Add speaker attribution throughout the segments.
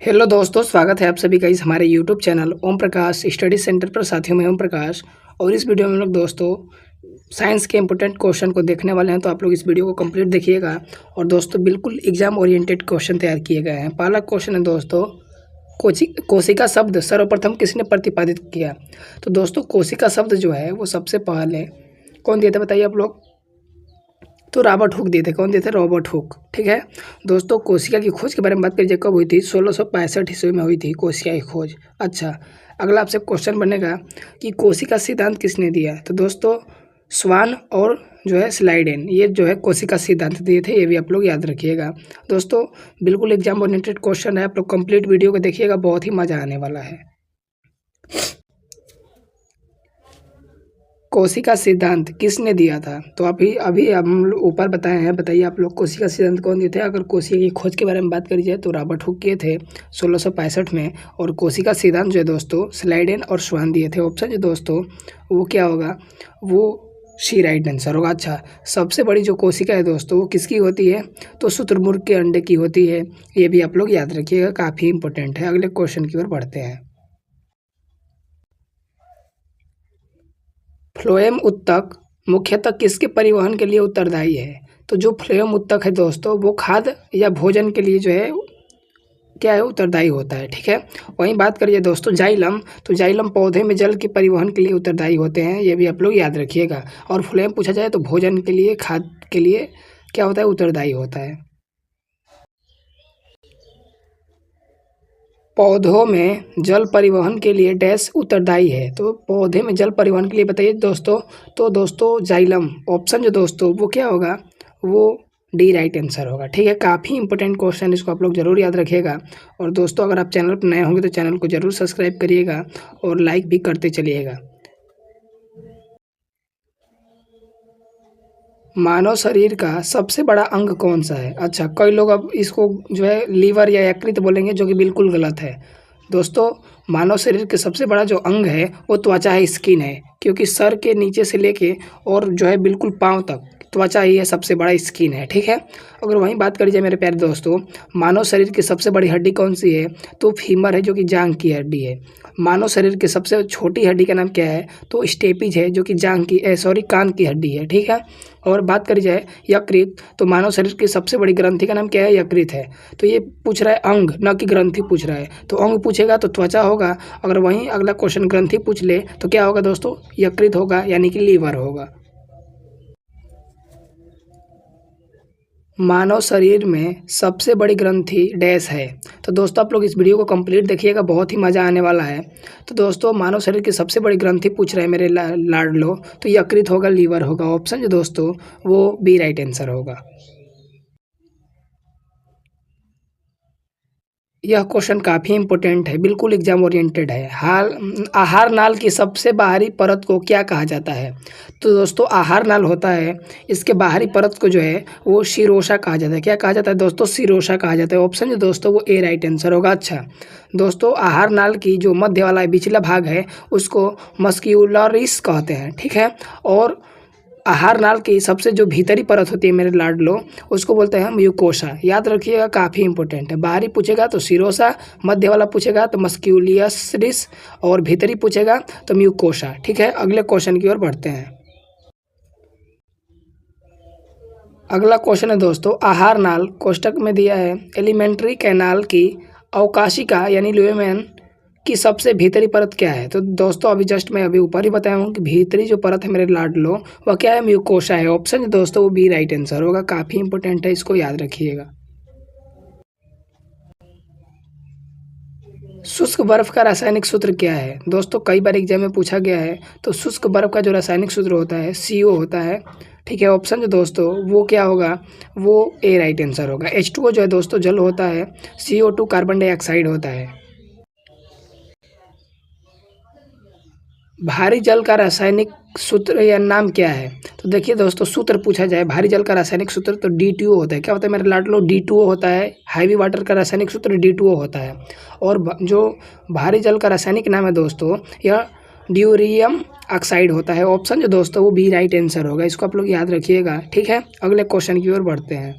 Speaker 1: Hello दोस्तों, स्वागत है आप सभी का इस हमारे YouTube channel Om Prakash study centre पर। साथियों, मैं ओम प्रकाश और इस वीडियो में हम लोग दोस्तों साइंस के इंपॉर्टेंट क्वेश्चन को देखने वाले हैं। तो आप लोग इस वीडियो को कंप्लीट देखिएगा। और दोस्तों बिल्कुल एग्जाम ओरिएंटेड क्वेश्चन तैयार किए गए हैं। पहला क्वेश्चन है दोस्तों, कोशिका शब्द सर्वप्रथम किसने प्रतिपादित किया? तो दोस्तों कोशिका शब्द जो है वो सबसे पहले कौन दिया था बताइए आप लोग? तो रॉबर्ट हुक दिए थे। कौन दिए थे? Robert Hooke. ठीक है दोस्तों, कोशिका की खोज के बारे में बात करिए, कब हुई थी? 1665 ईस्वी में हुई थी कोशिका की खोज। अच्छा, अगला आपसे क्वेश्चन बनेगा कि कोशिका सिद्धांत किसने दिया? तो दोस्तों स्वान और जो है स्लाइडेन, ये जो है कोशिका सिद्धांत दिए थे। ये भी आप लोग याद रखिएगा। दोस्तों बिल्कुल एग्जाम ओरिएंटेड क्वेश्चन है, आप लोग कंप्लीट वीडियो को देखिएगा, बहुत ही मजा आने वाला है। कोशिका सिद्धांत किसने दिया था? तो अभी अभी हम लोग ऊपर बताए हैं। बताइए आप लोग कोशिका सिद्धांत कौन दिए थे? अगर कोशिका की खोज के बारे में बात करी जाए तो रॉबर्ट हुक किए थे 1665 में। और कोशिका सिद्धांत जो है दोस्तों स्लाइडेन और स्वान दिए थे। ऑप्शन जो दोस्तों वो क्या होगा? वो सी राइट आंसर होगा। अच्छा, सबसे बड़ी जो कोशिका है दोस्तों वो किसकी होती है? तो शुतुरमुर्ग के अंडे की होती है। ये भी आप लोग याद रखिएगा, काफ़ी इंपॉर्टेंट है। अगले क्वेश्चन की ओर बढ़ते हैं। फ्लोएम उत्तक मुख्यतः किसके परिवहन के लिए उत्तरदायी है? तो जो फ्लोएम उत्तक है दोस्तों वो खाद्य या भोजन के लिए जो है क्या है? उत्तरदायी होता है। ठीक है, वहीं बात करिए दोस्तों जाइलम, तो जाइलम पौधे में जल के परिवहन के लिए उत्तरदायी होते हैं। ये भी आप लोग याद रखिएगा। और फ्लोएम पूछा जाए तो भोजन के लिए, खाद्य के लिए क्या होता है? उत्तरदायी होता है। पौधों में जल परिवहन के लिए डैश उत्तरदायी है? तो पौधे में जल परिवहन के लिए बताइए दोस्तों। तो दोस्तों जाइलम। ऑप्शन जो दोस्तों वो क्या होगा? वो डी राइट आंसर होगा। ठीक है, काफ़ी इंपॉर्टेंट क्वेश्चन, इसको आप लोग जरूर याद रखिएगा। और दोस्तों अगर आप चैनल पर नए होंगे तो चैनल को जरूर सब्सक्राइब करिएगा और लाइक भी करते चलिएगा। मानव शरीर का सबसे बड़ा अंग कौन सा है? अच्छा, कई लोग अब इसको जो है लीवर या यकृत बोलेंगे, जो कि बिल्कुल गलत है। दोस्तों मानव शरीर के सबसे बड़ा जो अंग है वो त्वचा है, स्किन है। क्योंकि सर के नीचे से लेके और जो है बिल्कुल पाँव तक त्वचा ही है, सबसे बड़ा स्किन है। ठीक है, अगर वहीं बात करी जाए मेरे प्यारे दोस्तों, मानव शरीर की सबसे बड़ी हड्डी कौन सी है? तो फीमर है, जो कि जांघ की हड्डी है। मानव शरीर की सबसे छोटी हड्डी का नाम क्या है? तो स्टेपिज है, जो कि जांघ की कान की हड्डी है। ठीक है, और बात करी जाए यकृत, तो मानव शरीर की सबसे बड़ी ग्रंथि का नाम क्या है? यकृत है। तो ये पूछ रहा है अंग, न कि ग्रंथि पूछ रहा है। तो अंग पूछेगा तो त्वचा होगा। अगर वहीं अगला क्वेश्चन ग्रंथि पूछ ले तो क्या होगा दोस्तों? यकृत होगा, यानी कि लीवर होगा। मानव शरीर में सबसे बड़ी ग्रंथि डैश है? तो दोस्तों आप लोग इस वीडियो को कंप्लीट देखिएगा, बहुत ही मज़ा आने वाला है। तो दोस्तों मानव शरीर की सबसे बड़ी ग्रंथि पूछ रहे हैं मेरे लाडलो, तो यकृत होगा, लीवर होगा। ऑप्शन जो दोस्तों वो बी राइट आंसर होगा। यह क्वेश्चन काफ़ी इंपॉर्टेंट है, बिल्कुल एग्जाम ओरिएंटेड है। आहार नाल की सबसे बाहरी परत को क्या कहा जाता है? तो दोस्तों आहार नाल होता है, इसके बाहरी परत को जो है वो शिरोशा कहा जाता है। क्या कहा जाता है दोस्तों? शिरोशा कहा जाता है। ऑप्शन जो दोस्तों वो ए राइट आंसर होगा। अच्छा दोस्तों, आहार नाल की जो मध्य वाला पिछला भाग है उसको मस्क्यूलरिस कहते हैं। ठीक है, और आहार नाल की सबसे जो भीतरी परत होती है मेरे लाडलो, उसको बोलते हैं म्यूकोसा। याद रखिएगा, काफ़ी इंपॉर्टेंट है। बाहरी पूछेगा तो सिरोसा, मध्य वाला पूछेगा तो मस्क्यूलियरिस, और भीतरी पूछेगा तो म्यूकोसा। ठीक है, अगले क्वेश्चन की ओर बढ़ते हैं। अगला क्वेश्चन है दोस्तों, आहार नाल कोष्टक में दिया है एलिमेंट्री कैनाल की अवकाशिका यानी ल्यूमेन की सबसे भीतरी परत क्या है? तो दोस्तों अभी जस्ट मैं अभी ऊपर ही बताया हूँ कि भीतरी जो परत है मेरे लाडलो वह क्या है? म्यूकोसा है। ऑप्शन दोस्तों वो बी राइट आंसर होगा। काफ़ी इंपॉर्टेंट है, इसको याद रखिएगा। शुष्क बर्फ का रासायनिक सूत्र क्या है? दोस्तों कई बार एग्जाम में पूछा गया है। तो शुष्क बर्फ का जो रासायनिक सूत्र होता है CO होता है। ठीक है, ऑप्शन जो दोस्तों वो क्या होगा? वो ए राइट आंसर होगा। H2O जो है दोस्तों जल होता है, CO2 कार्बन डाइऑक्साइड होता है। भारी जल का रासायनिक सूत्र या नाम क्या है? तो देखिए दोस्तों, सूत्र पूछा जाए भारी जल का रासायनिक सूत्र तो D2O होता है। क्या होता है मेरे लाडलो? D2O होता है। हैवी वाटर का रासायनिक सूत्र D2O होता है। और जो भारी जल का रासायनिक नाम है दोस्तों, यह ड्यूरियम ऑक्साइड होता है। ऑप्शन जो दोस्तों वो बी राइट आंसर होगा। इसको आप लोग याद रखिएगा। ठीक है, अगले क्वेश्चन की ओर बढ़ते हैं।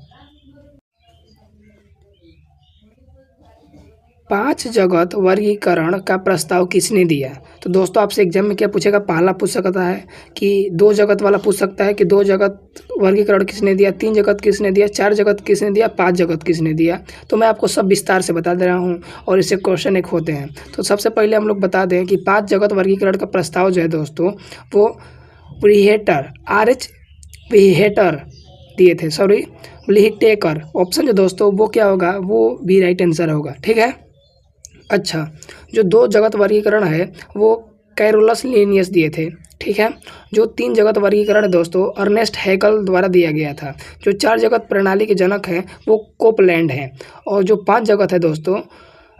Speaker 1: 5 जगत वर्गीकरण का प्रस्ताव किसने दिया? तो दोस्तों आपसे एग्जाम में क्या पूछेगा, पहला पूछ सकता है कि 2 जगत वाला पूछ सकता है कि 2 जगत वर्गीकरण किसने दिया, 3 जगत किसने दिया, 4 जगत किसने दिया, 5 जगत किसने दिया। तो मैं आपको सब विस्तार से बता दे रहा हूँ और इससे क्वेश्चन एक होते हैं। तो सबसे पहले हम लोग बता दें कि 5 जगत वर्गीकरण का प्रस्ताव जो है दोस्तों वो व्हीटेकर RH व्हीटेकर दिए थे, सॉरी व्हीटेकर। ऑप्शन जो दोस्तों वो क्या होगा, वो बी राइट आंसर होगा। ठीक है। अच्छा, जो 2 जगत वर्गीकरण है वो कैरोलस लिनियस दिए थे। ठीक है। जो 3 जगत वर्गीकरण है दोस्तों अर्नेस्ट हैकल द्वारा दिया गया था। जो 4 जगत प्रणाली के जनक हैं वो कोपलैंड हैं। और जो 5 जगत है दोस्तों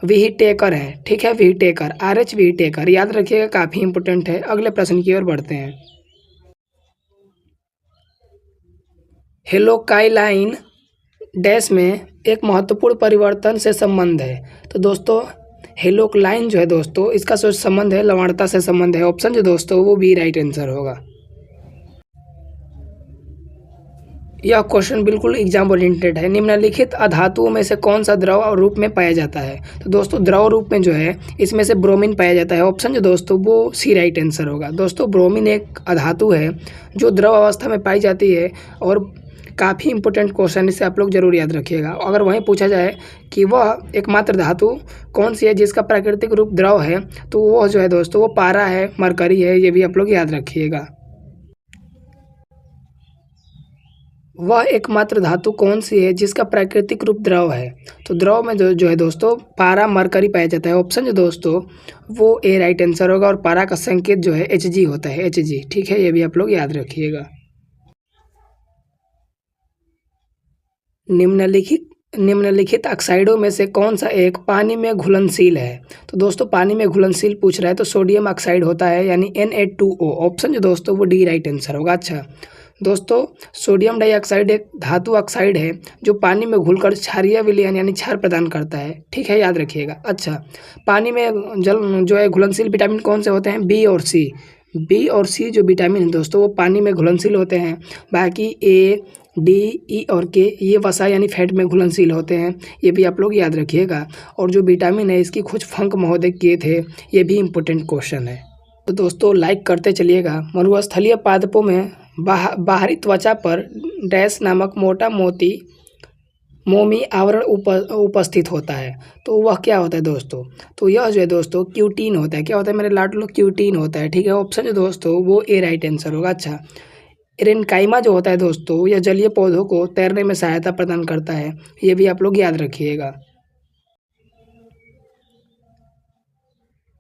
Speaker 1: व्हीटेकर है। ठीक है, व्हीटेकर RH व्हीटेकर, याद रखिएगा, काफ़ी इंपॉर्टेंट है। अगले प्रश्न की ओर बढ़ते हैं। हेलोकाइलाइन डैश में एक महत्वपूर्ण परिवर्तन से संबंध है। तो दोस्तों हेलोकाइलाइन जो है दोस्तों इसका जो संबंध है लवणता से संबंध है। ऑप्शन जो दोस्तों वो बी राइट आंसर होगा। यह क्वेश्चन बिल्कुल एग्जाम ओरिएंटेड है। निम्नलिखित अधातुओं में से कौन सा द्रव रूप में पाया जाता है? तो दोस्तों द्रव रूप में जो है इसमें से ब्रोमीन पाया जाता है। ऑप्शन जो दोस्तों वो सी राइट आंसर होगा। दोस्तों ब्रोमीन एक अधातु है जो द्रव अवस्था में पाई जाती है और काफ़ी इंपॉर्टेंट क्वेश्चन, इसे आप लोग जरूर याद रखिएगा। अगर वहीं पूछा जाए कि वह एकमात्र धातु कौन सी है जिसका प्राकृतिक रूप द्रव है, तो वह जो है दोस्तों वो पारा है, मरकरी है, ये भी आप लोग याद रखिएगा। वह एकमात्र धातु कौन सी है जिसका प्राकृतिक रूप द्रव है? तो द्रव में जो है दोस्तों पारा मरकरी पाया जाता है। ऑप्शन जो दोस्तों वो ए राइट आंसर होगा। और पारा का संकेत जो है Hg होता है, Hg। ठीक है, ये भी आप लोग याद रखिएगा। निम्नलिखित ऑक्साइडों में से कौन सा एक पानी में घुलनशील है? तो दोस्तों पानी में घुलनशील पूछ रहा है तो सोडियम ऑक्साइड होता है, यानी Na2O। ऑप्शन जो दोस्तों वो डी राइट आंसर होगा। अच्छा दोस्तों सोडियम डाइऑक्साइड एक धातु ऑक्साइड है जो पानी में घुलकर क्षारीय विलयन यानी क्षार प्रदान करता है। ठीक है, याद रखिएगा। अच्छा पानी में जल जो है घुलनशील विटामिन कौन से होते हैं? बी और सी जो विटामिन है दोस्तों वो पानी में घुलनशील होते हैं। बाकी ए डी ई और के ये वसा यानी फैट में घुलनशील होते हैं, ये भी आप लोग याद रखिएगा। और जो विटामिन है इसकी खोज फंक महोदय किए थे, ये भी इम्पोर्टेंट क्वेश्चन है। तो दोस्तों लाइक करते चलिएगा। मरुस्थलीय पादपों में बाहरी त्वचा पर डैश नामक मोटा मोमी आवरण उपस्थित होता है। तो वह क्या होता है दोस्तों? तो यह जो है दोस्तों क्यूटीन होता है। क्या होता है मेरे लाडलो? क्यूटीन होता है। ठीक है, ऑप्शन जो दोस्तों वो ए राइट आंसर होगा। अच्छा रेनकाइमा जो होता है दोस्तों यह जलीय पौधों को तैरने में सहायता प्रदान करता है, ये भी आप लोग याद रखिएगा।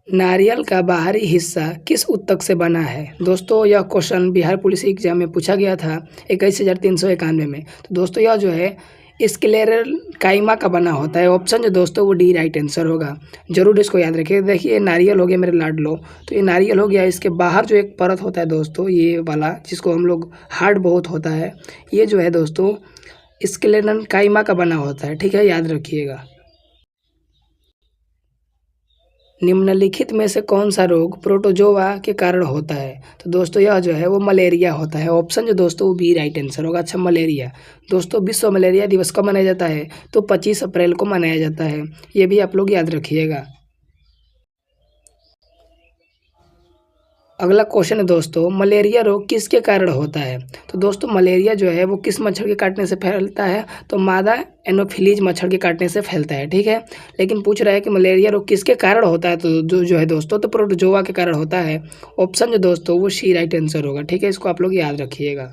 Speaker 1: नारियल का बाहरी हिस्सा किस उत्तक से बना है? दोस्तों यह क्वेश्चन बिहार पुलिस एग्जाम में पूछा गया था 21,391 में। तो दोस्तों यह जो है स्क्लेरल काइमा का बना होता है। ऑप्शन जो दोस्तों वो डी राइट आंसर होगा। जरूर इसको याद रखिए। देखिए नारियल हो गया मेरे लाडलो, तो ये नारियल हो गया। इसके बाहर जो एक परत होता है दोस्तों ये वाला जिसको हम लोग हार्ड बहुत होता है, ये जो है दोस्तों स्क्लेरल काइमा का बना होता है। ठीक है, याद रखिएगा। निम्नलिखित में से कौन सा रोग प्रोटोजोआ के कारण होता है? तो दोस्तों यह जो है वो मलेरिया होता है। ऑप्शन जो दोस्तों वो बी राइट आंसर होगा। अच्छा मलेरिया। दोस्तों विश्व मलेरिया दिवस कब मनाया जाता है? तो 25 अप्रैल को मनाया जाता है, ये भी आप लोग याद रखिएगा। अगला क्वेश्चन है दोस्तों मलेरिया रोग किसके कारण होता है? तो दोस्तों मलेरिया जो है वो किस मच्छर के काटने से फैलता है? तो मादा एनोफिलीज मच्छर के काटने से फैलता है। ठीक है, लेकिन पूछ रहा है कि मलेरिया रोग किसके कारण होता है? तो जो है दोस्तों तो प्रोटोजोआ के कारण होता है। ऑप्शन जो दोस्तों वो सी राइट आंसर होगा। ठीक है, इसको आप लोग याद रखिएगा।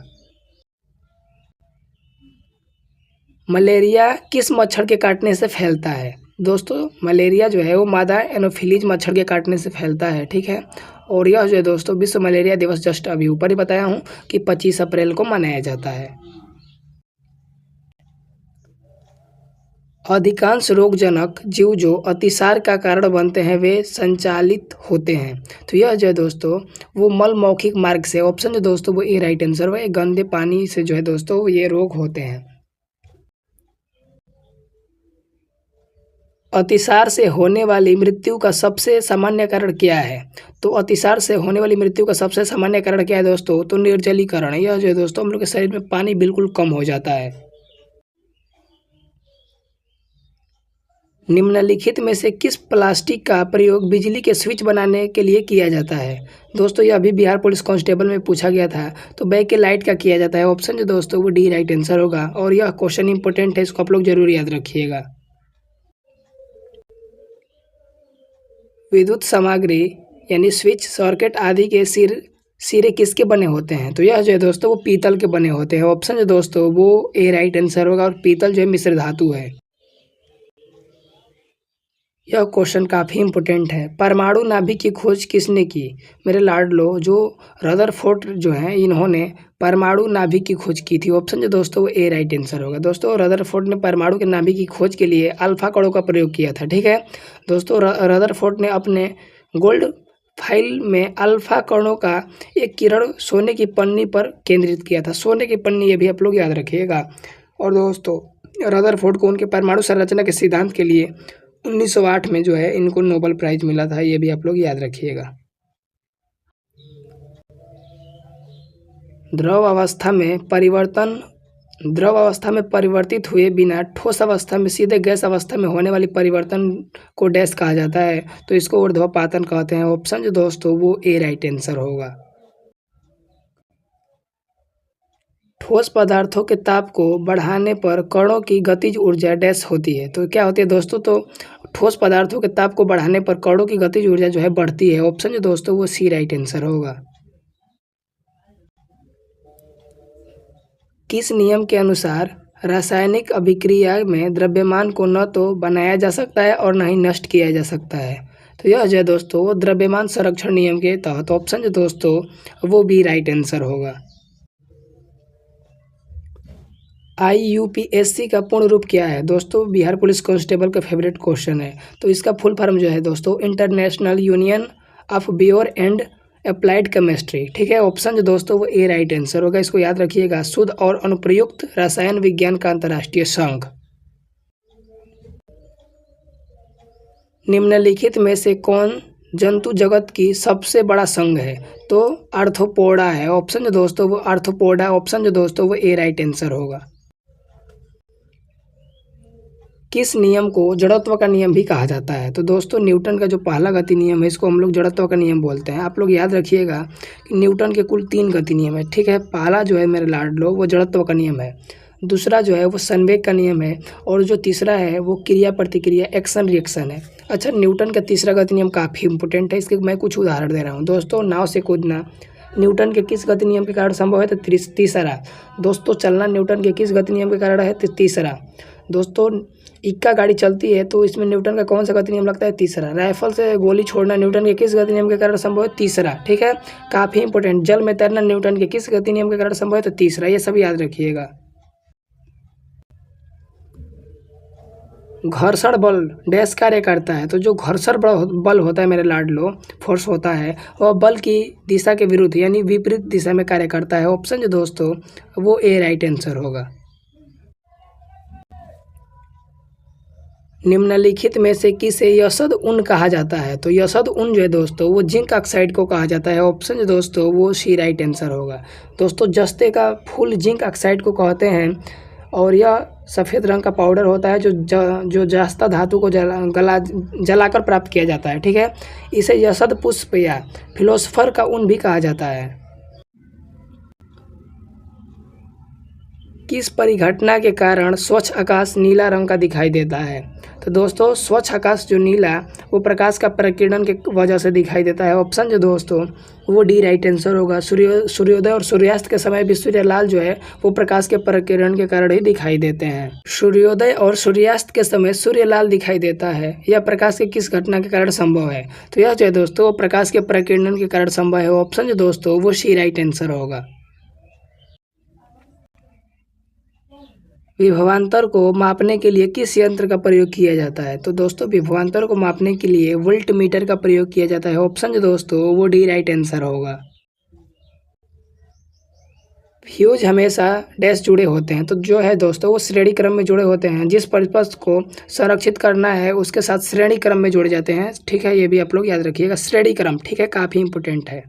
Speaker 1: मलेरिया किस मच्छर के काटने से फैलता है? दोस्तों मलेरिया जो है वो मादा एनोफिलीज मच्छर के काटने से फैलता है। ठीक है, और यह जो है दोस्तों विश्व मलेरिया दिवस जस्ट अभी ऊपर ही बताया हूँ कि 25 अप्रैल को मनाया जाता है। अधिकांश रोगजनक जीव जो अतिसार का कारण बनते हैं वे संचालित होते हैं। तो यह जो है दोस्तों वो मल मौखिक मार्ग से। ऑप्शन जो दोस्तों वो ए राइट आंसर है। गंदे पानी से जो है दोस्तों ये रोग होते हैं। अतिसार से होने वाली मृत्यु का सबसे सामान्य कारण क्या है? तो अतिसार से होने वाली मृत्यु का सबसे सामान्य कारण क्या है दोस्तों? तो निर्जलीकरण। यह जो है दोस्तों हम लोग के शरीर में पानी बिल्कुल कम हो जाता है। निम्नलिखित में से किस प्लास्टिक का प्रयोग बिजली के स्विच बनाने के लिए किया जाता है? दोस्तों, यह अभी बिहार पुलिस कांस्टेबल में पूछा गया था। तो बैक के लाइट का किया जाता है। ऑप्शन जो दोस्तों वो डी राइट आंसर होगा, और यह क्वेश्चन इंपॉर्टेंट है, इसको आप लोग जरूर याद रखिएगा। विद्युत सामग्री यानी स्विच, सॉकेट आदि के सिरे किसके बने होते हैं? तो यह जो है दोस्तों वो पीतल के बने होते हैं। ऑप्शन जो दोस्तों वो ए राइट आंसर होगा, और पीतल जो है मिश्र धातु है। यह क्वेश्चन काफ़ी इंपॉर्टेंट है। परमाणु नाभिक की खोज किसने की? मेरे लाडलो, जो रदरफोर्ड जो हैं इन्होंने परमाणु नाभिक की खोज की थी। ऑप्शन जो दोस्तों वो ए राइट आंसर होगा। दोस्तों, रदरफोर्ड ने परमाणु के नाभिक की खोज के लिए अल्फा कणों का प्रयोग किया था। ठीक है दोस्तों, रदरफोर्ड ने अपने गोल्ड फाइल में अल्फा कणों का एक किरण सोने की पन्नी पर केंद्रित किया था। सोने की पन्नी, ये भी आप लोग याद रखिएगा। और दोस्तों, रदरफोर्ड को उनके परमाणु संरचना के सिद्धांत के लिए 1908 में जो है इनको नोबेल प्राइज मिला था। ये भी आप लोग याद रखिएगा। द्रव अवस्था में परिवर्तित हुए बिना ठोस अवस्था में सीधे गैस अवस्था में होने वाली परिवर्तन को डैश कहा जाता है। तो इसको ऊर्ध्वपातन कहते हैं। ऑप्शन जो दोस्तों वो ए राइट आंसर होगा। ठोस पदार्थों के ताप को बढ़ाने पर कणों की गतिज ऊर्जा डैश होती है। तो क्या होती है दोस्तों? तो ठोस पदार्थों के ताप को बढ़ाने पर कणों की गतिज ऊर्जा जो है बढ़ती है। ऑप्शन जो दोस्तों वो सी राइट आंसर होगा। किस नियम के अनुसार रासायनिक अभिक्रिया में द्रव्यमान को न तो बनाया जा सकता है और न ही नष्ट किया जा सकता है? तो यह जो है दोस्तों वो द्रव्यमान संरक्षण नियम के तहत। ऑप्शन जो दोस्तों वो भी राइट आंसर होगा। IUPAC का पूर्ण रूप क्या है? दोस्तों, बिहार पुलिस कांस्टेबल का फेवरेट क्वेश्चन है। तो इसका फुल फॉर्म जो है दोस्तों international union of pure and applied chemistry. ठीक है, ऑप्शन जो दोस्तों वो ए राइट आंसर होगा। इसको याद रखिएगा। शुद्ध और अनुप्रयुक्त रसायन विज्ञान का अंतर्राष्ट्रीय संघ। निम्नलिखित में से कौन जंतु जगत की सबसे बड़ा संघ है? तो आर्थ्रोपोडा है। ऑप्शन जो दोस्तों वो आर्थ्रोपोडा। ऑप्शन जो दोस्तों वो ए राइट आंसर होगा। किस नियम को जड़त्व का नियम भी कहा जाता है? तो दोस्तों, न्यूटन का जो पहला गति नियम है इसको हम लोग जड़त्व का नियम बोलते हैं। आप लोग याद रखिएगा कि न्यूटन के कुल 3 गति नियम है। ठीक है, पहला जो है मेरे लाडलो वो जड़त्व का नियम है, दूसरा जो है वो संवेग का नियम है, और जो तीसरा है वो क्रिया प्रतिक्रिया एक्शन रिएक्शन है। अच्छा, न्यूटन का तीसरा गति नियम काफ़ी इंपॉर्टेंट है। इसके मैं कुछ उदाहरण दे रहा हूँ। दोस्तों, नाव से कूदना न्यूटन के किस गति नियम के कारण संभव है? तो तीसरा। दोस्तों, चलना न्यूटन के किस गति नियम के कारण है? तो तीसरा। दोस्तों, इक्का गाड़ी चलती है तो इसमें न्यूटन का कौन सा गति नियम लगता है? तीसरा। राइफल से गोली छोड़ना न्यूटन के किस गति नियम के कारण संभव है? तीसरा। ठीक है, काफ़ी इंपॉर्टेंट। जल में तैरना न्यूटन के किस गति नियम के कारण संभव है? तो तीसरा। ये सब याद रखिएगा। घर्षण बल डैश कार्य करता है? तो जो घर्षण बल होता है मेरे लाडलो, फोर्स होता है, वह बल की दिशा के विरुद्ध यानी विपरीत दिशा में कार्य करता है। ऑप्शन जो दोस्तों वो ए राइट आंसर होगा। निम्नलिखित में से किसे यसद उन कहा जाता है? तो यसद उन जो है दोस्तों वो जिंक ऑक्साइड को कहा जाता है। ऑप्शन जो दोस्तों वो सी राइट आंसर होगा। दोस्तों, जस्ते का फूल जिंक ऑक्साइड को कहते हैं, और यह सफ़ेद रंग का पाउडर होता है जो जस्ता धातु को जलाकर प्राप्त किया जाता है। ठीक है, इसे यसद पुष्प या फिलोसफर का ऊन भी कहा जाता है। किस परिघटना के कारण स्वच्छ आकाश नीला रंग का दिखाई देता है? तो दोस्तों, स्वच्छ आकाश जो नीला वो प्रकाश का प्रकीर्णन के वजह से दिखाई देता है। ऑप्शन जो दोस्तों वो डी राइट आंसर होगा। सूर्योदय और सूर्यास्त के समय भी सूर्य लाल जो है वो प्रकाश के प्रकीर्णन के कारण ही दिखाई देते हैं। सूर्योदय और सूर्यास्त के समय सूर्य लाल दिखाई देता है, यह प्रकाश के किस घटना के कारण संभव है? तो यह जो है दोस्तों प्रकाश के प्रकीर्णन के कारण संभव है। ऑप्शन जो दोस्तों वो सी राइट आंसर होगा। विभवांतर को मापने के लिए किस यंत्र का प्रयोग किया जाता है? तो दोस्तों, विभवांतर को मापने के लिए वोल्ट मीटर का प्रयोग किया जाता है। ऑप्शन जो दोस्तों वो डी राइट आंसर होगा। फ्यूज हमेशा डैश जुड़े होते हैं? तो जो है दोस्तों वो श्रेणी क्रम में जुड़े होते हैं। जिस परिपथ को संरक्षित करना है उसके साथ श्रेणी क्रम में जुड़ जाते हैं। ठीक है, ये भी आप लोग याद रखिएगा, श्रेणी क्रम। ठीक है, काफ़ी इंपॉर्टेंट है।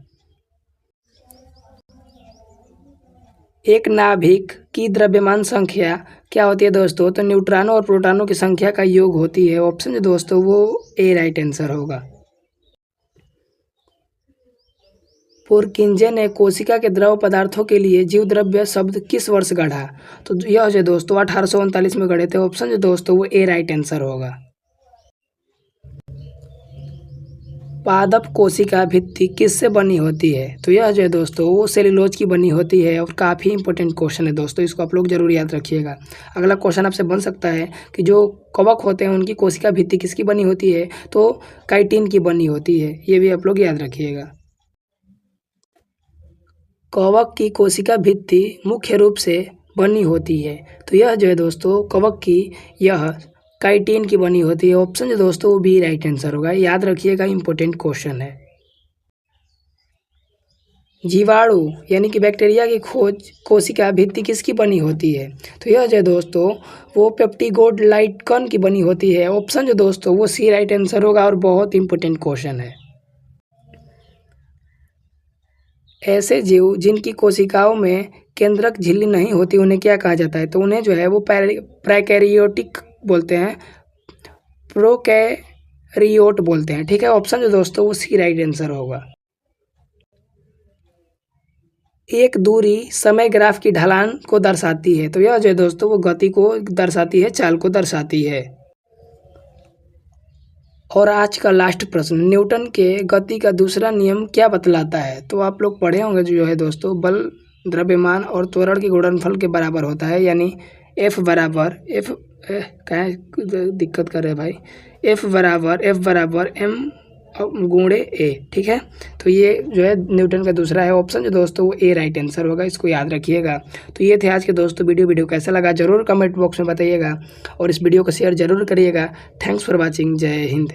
Speaker 1: एक नाभिक की द्रव्यमान संख्या क्या होती है दोस्तों, तो न्यूट्रॉनों और प्रोटॉनों की संख्या का योग होती है। ऑप्शन जो दोस्तों वो ए राइट आंसर होगा। पुरकिंजे ने कोशिका के द्रव पदार्थों के लिए जीव द्रव्य शब्द किस वर्ष गढ़ा? तो यह जो दोस्तों 1839 में गढ़े थे। ऑप्शन जो दोस्तों वो ए राइट आंसर होगा। पादप कोशिका भित्ति किससे बनी होती है? तो यह जो है दोस्तों वो सेल्यूलोज की बनी होती है और काफ़ी इंपॉर्टेंट क्वेश्चन है दोस्तों, इसको आप लोग जरूर याद रखिएगा। अगला क्वेश्चन आपसे बन सकता है कि जो कवक होते हैं उनकी कोशिका भित्ति किसकी बनी होती है? तो काइटिन की बनी होती है, ये भी आप लोग याद रखिएगा। कवक की कोशिका भित्ति मुख्य रूप से बनी होती है, तो यह जो है दोस्तों कवक की यह काइटिन की बनी होती है। ऑप्शन जो दोस्तों वो बी राइट आंसर होगा, याद रखिएगा, इंपॉर्टेंट क्वेश्चन है। जीवाणु यानी कि बैक्टीरिया की खोज कोशिका भित्ति किसकी बनी होती है? तो यह जो है दोस्तों वो पेप्टिगोग्लाइकन की बनी होती है। ऑप्शन जो दोस्तों वो सी राइट आंसर होगा और बहुत इंपॉर्टेंट क्वेश्चन है। ऐसे जीव जिनकी कोशिकाओं में केंद्रक झिल्ली नहीं होती उन्हें क्या कहा जाता है? तो उन्हें जो है वो प्रोकैरियोटिक बोलते हैं, प्रोकैरियोट बोलते हैं। ठीक है, ऑप्शन जो दोस्तों वो सी राइट आंसर होगा। एक दूरी समय ग्राफ की ढलान को दर्शाती है, तो यह जो है दोस्तों वो गति को दर्शाती है, चाल को दर्शाती है। और आज का लास्ट प्रश्न, न्यूटन के गति का दूसरा नियम क्या बतलाता है? तो आप लोग पढ़े होंगे जो है दोस्तों, बल द्रव्यमान और त्वरण के गुणनफल के बराबर होता है, यानी F बराबर F कहाँ दिक्कत कर रहे हैं भाई, F बराबर M गुणे A। ठीक है, तो ये जो है न्यूटन का दूसरा है। ऑप्शन जो दोस्तों वो ए राइट आंसर होगा, इसको याद रखिएगा। तो ये थे आज के दोस्तों वीडियो कैसा लगा जरूर कमेंट बॉक्स में बताइएगा और इस वीडियो को शेयर जरूर करिएगा। थैंक्स फॉर वॉचिंग, जय हिंद।